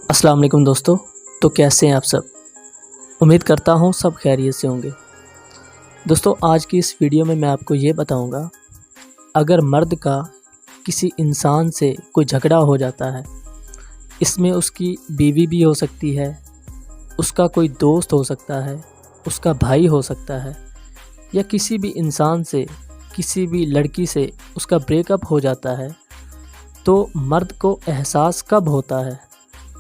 अस्सलाम वालेकुम दोस्तों। तो कैसे हैं आप सब? उम्मीद करता हूँ सब खैरियत से होंगे। दोस्तों, आज की इस वीडियो में मैं आपको ये बताऊँगा, अगर मर्द का किसी इंसान से कोई झगड़ा हो जाता है, इसमें उसकी बीवी भी हो सकती है, उसका कोई दोस्त हो सकता है, उसका भाई हो सकता है, या किसी भी इंसान से, किसी भी लड़की से उसका ब्रेकअप हो जाता है, तो मर्द को एहसास कब होता है,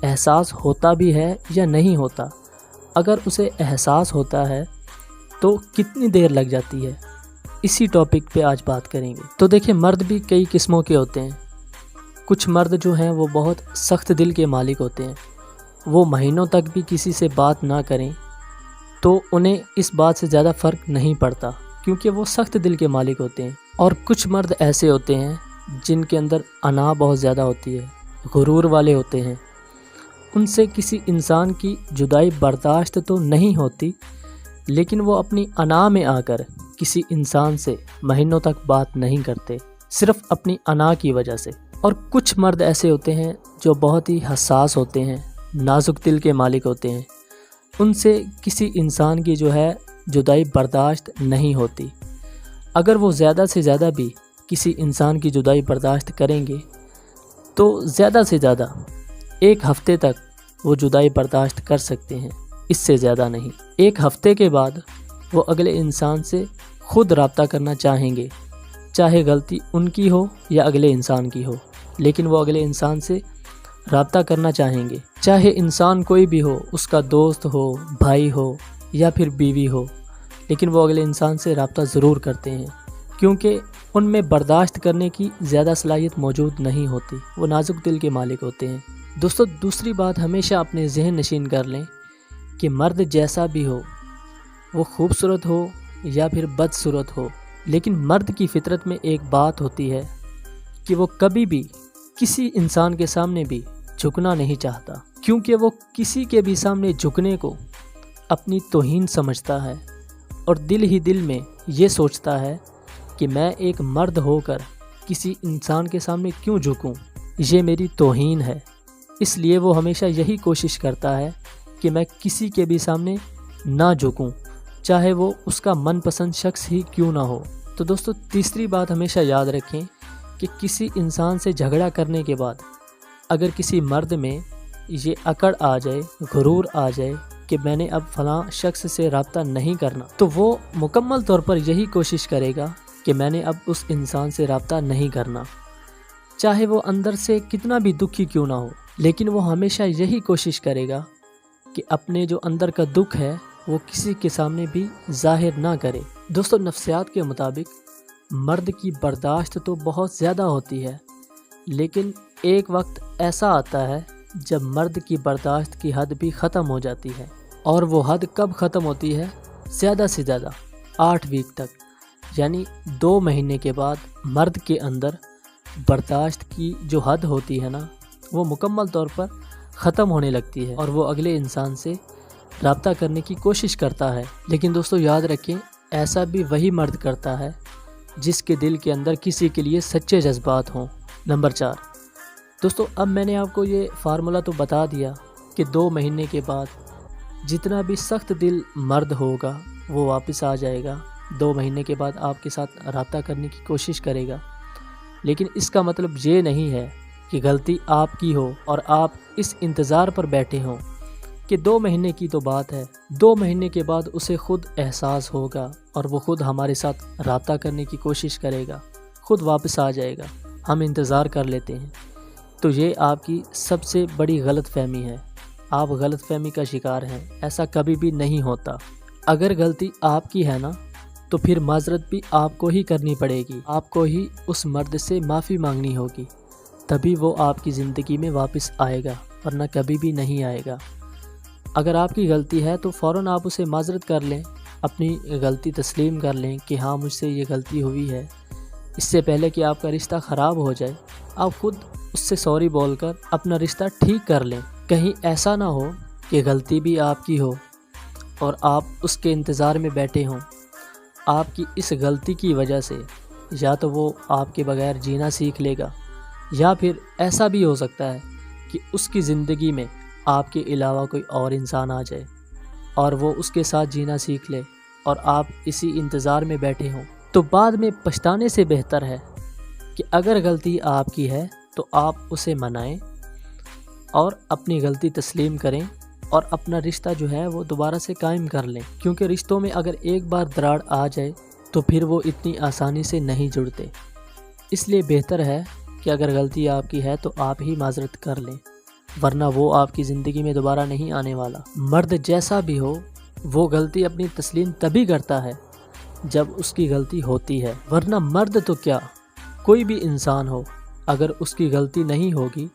एहसास होता भी है या नहीं होता। अगर उसे एहसास होता है तो कितनी देर लग जाती है, इसी टॉपिक पे आज बात करेंगे। तो देखिए, मर्द भी कई किस्मों के होते हैं। कुछ मर्द जो हैं वो बहुत सख्त दिल के मालिक होते हैं। वो महीनों तक भी किसी से बात ना करें तो उन्हें इस बात से ज़्यादा फ़र्क नहीं पड़ता, क्योंकि वो सख्त दिल के मालिक होते हैं। और कुछ मर्द ऐसे होते हैं जिनके अंदर अना बहुत ज़्यादा होती है, गुरूर वाले होते हैं। उनसे किसी इंसान की जुदाई बर्दाश्त तो नहीं होती, लेकिन वो अपनी अना में आकर किसी इंसान से महीनों तक बात नहीं करते, सिर्फ अपनी अना की वजह से। और कुछ मर्द ऐसे होते हैं जो बहुत ही हसास होते हैं, नाजुक दिल के मालिक होते हैं। उनसे किसी इंसान की जो है जुदाई बर्दाश्त नहीं होती। अगर वो ज़्यादा से ज़्यादा भी किसी इंसान की जुदाई बर्दाश्त करेंगे तो ज़्यादा से ज़्यादा 1 हफ़्ते तक वो जुदाई बर्दाश्त कर सकते हैं, इससे ज़्यादा नहीं। 1 हफ़्ते के बाद वो अगले इंसान से खुद रब्ता करना चाहेंगे, चाहे गलती उनकी हो या अगले इंसान की हो, लेकिन वो अगले इंसान से रब्ता करना चाहेंगे। चाहे इंसान कोई भी हो, उसका दोस्त हो, भाई हो या फिर बीवी हो, लेकिन वो अगले इंसान से रब्ता ज़रूर करते हैं, क्योंकि उनमें बर्दाश्त करने की ज़्यादा सलाहियत मौजूद नहीं होती। वो नाजुक दिल के मालिक होते हैं। दोस्तों, दूसरी बात हमेशा अपने जहन नशीन कर लें कि मर्द जैसा भी हो, वो खूबसूरत हो या फिर बदसूरत हो, लेकिन मर्द की फितरत में एक बात होती है कि वो कभी भी किसी इंसान के सामने भी झुकना नहीं चाहता, क्योंकि वो किसी के भी सामने झुकने को अपनी तौहीन समझता है और दिल ही दिल में ये सोचता है कि मैं एक मर्द होकर किसी इंसान के सामने क्यों झुकूं, ये मेरी तौहीन है। इसलिए वो हमेशा यही कोशिश करता है कि मैं किसी के भी सामने ना झुकूं, चाहे वो उसका मनपसंद शख्स ही क्यों ना हो। तो दोस्तों, तीसरी बात हमेशा याद रखें कि किसी इंसान से झगड़ा करने के बाद अगर किसी मर्द में ये अकड़ आ जाए, गुरूर आ जाए कि मैंने अब फ़लाँ शख्स से रब्ता नहीं करना, तो वो मुकम्मल तौर पर यही कोशिश करेगा कि मैंने अब उस इंसान से रब्ता नहीं करना, चाहे वो अंदर से कितना भी दुखी क्यों ना हो। लेकिन वो हमेशा यही कोशिश करेगा कि अपने जो अंदर का दुख है वो किसी के सामने भी जाहिर ना करे। दोस्तों, नफ्सियात के मुताबिक मर्द की बर्दाश्त तो बहुत ज़्यादा होती है, लेकिन एक वक्त ऐसा आता है जब मर्द की बर्दाश्त की हद भी ख़त्म हो जाती है। और वो हद कब ख़त्म होती है? ज़्यादा से ज़्यादा 8 वीक तक, यानी 2 महीने के बाद मर्द के अंदर बर्दाश्त की जो हद होती है ना, वो मुकम्मल तौर पर ख़त्म होने लगती है और वो अगले इंसान से रब्ता करने की कोशिश करता है। लेकिन दोस्तों, याद रखें, ऐसा भी वही मर्द करता है जिसके दिल के अंदर किसी के लिए सच्चे जज्बात हों। नंबर 4 दोस्तों, अब मैंने आपको ये फार्मूला तो बता दिया कि 2 महीने के बाद जितना भी सख्त दिल मर्द होगा वो वापस आ जाएगा, 2 महीने के बाद आपके साथ रब्ता करने की कोशिश करेगा। लेकिन इसका मतलब ये नहीं है कि गलती आपकी हो और आप इस इंतज़ार पर बैठे हों कि 2 महीने की तो बात है, 2 महीने के बाद उसे खुद एहसास होगा और वो खुद हमारे साथ रब्ता करने की कोशिश करेगा, खुद वापस आ जाएगा, हम इंतज़ार कर लेते हैं। तो ये आपकी सबसे बड़ी गलतफहमी है, आप गलतफहमी का शिकार हैं। ऐसा कभी भी नहीं होता। अगर गलती आपकी है ना, तो फिर माजरत भी आपको ही करनी पड़ेगी, आपको ही उस मर्द से माफ़ी मांगनी होगी, तभी वो आपकी ज़िंदगी में वापस आएगा, वरना कभी भी नहीं आएगा। अगर आपकी गलती है तो फ़ौरन आप उसे माजरत कर लें, अपनी गलती तस्लीम कर लें कि हाँ, मुझसे ये गलती हुई है। इससे पहले कि आपका रिश्ता ख़राब हो जाए, आप खुद उससे सॉरी बोलकर अपना रिश्ता ठीक कर लें। कहीं ऐसा ना हो कि गलती भी आपकी हो और आप उसके इंतज़ार में बैठे हों। आपकी इस गलती की वजह से या तो वो आपके बगैर जीना सीख लेगा, या फिर ऐसा भी हो सकता है कि उसकी ज़िंदगी में آپ کے علاوہ کوئی اور انسان آ جائے اور وہ اس کے ساتھ جینا سیکھ لے اور آپ اسی انتظار میں بیٹھے ہوں، تو بعد میں پچھتانے سے بہتر ہے کہ اگر غلطی آپ کی ہے تو آپ اسے منائیں اور اپنی غلطی تسلیم کریں اور اپنا رشتہ جو ہے وہ دوبارہ سے قائم کر لیں، کیونکہ رشتوں میں اگر ایک بار دراڑ آ جائے تو پھر وہ اتنی آسانی سے نہیں جڑتے۔ اس لیے بہتر ہے کہ اگر غلطی آپ کی ہے تو آپ ہی معذرت کر لیں، ورنہ وہ آپ کی زندگی میں دوبارہ نہیں آنے والا۔ مرد جیسا بھی ہو وہ غلطی اپنی تسلیم تبھی کرتا ہے جب اس کی غلطی ہوتی ہے، ورنہ مرد تو کیا کوئی بھی انسان ہو، اگر اس کی غلطی نہیں ہوگی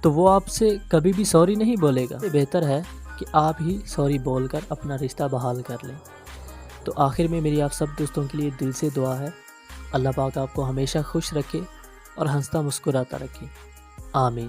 تو وہ آپ سے کبھی بھی سوری نہیں بولے گا۔ بہتر ہے کہ آپ ہی سوری بول کر اپنا رشتہ بحال کر لیں۔ تو آخر میں میری آپ سب دوستوں کے لیے دل سے دعا ہے، اللہ پاک آپ کو ہمیشہ خوش رکھے اور ہنستا مسکراتا رکھے، آمین۔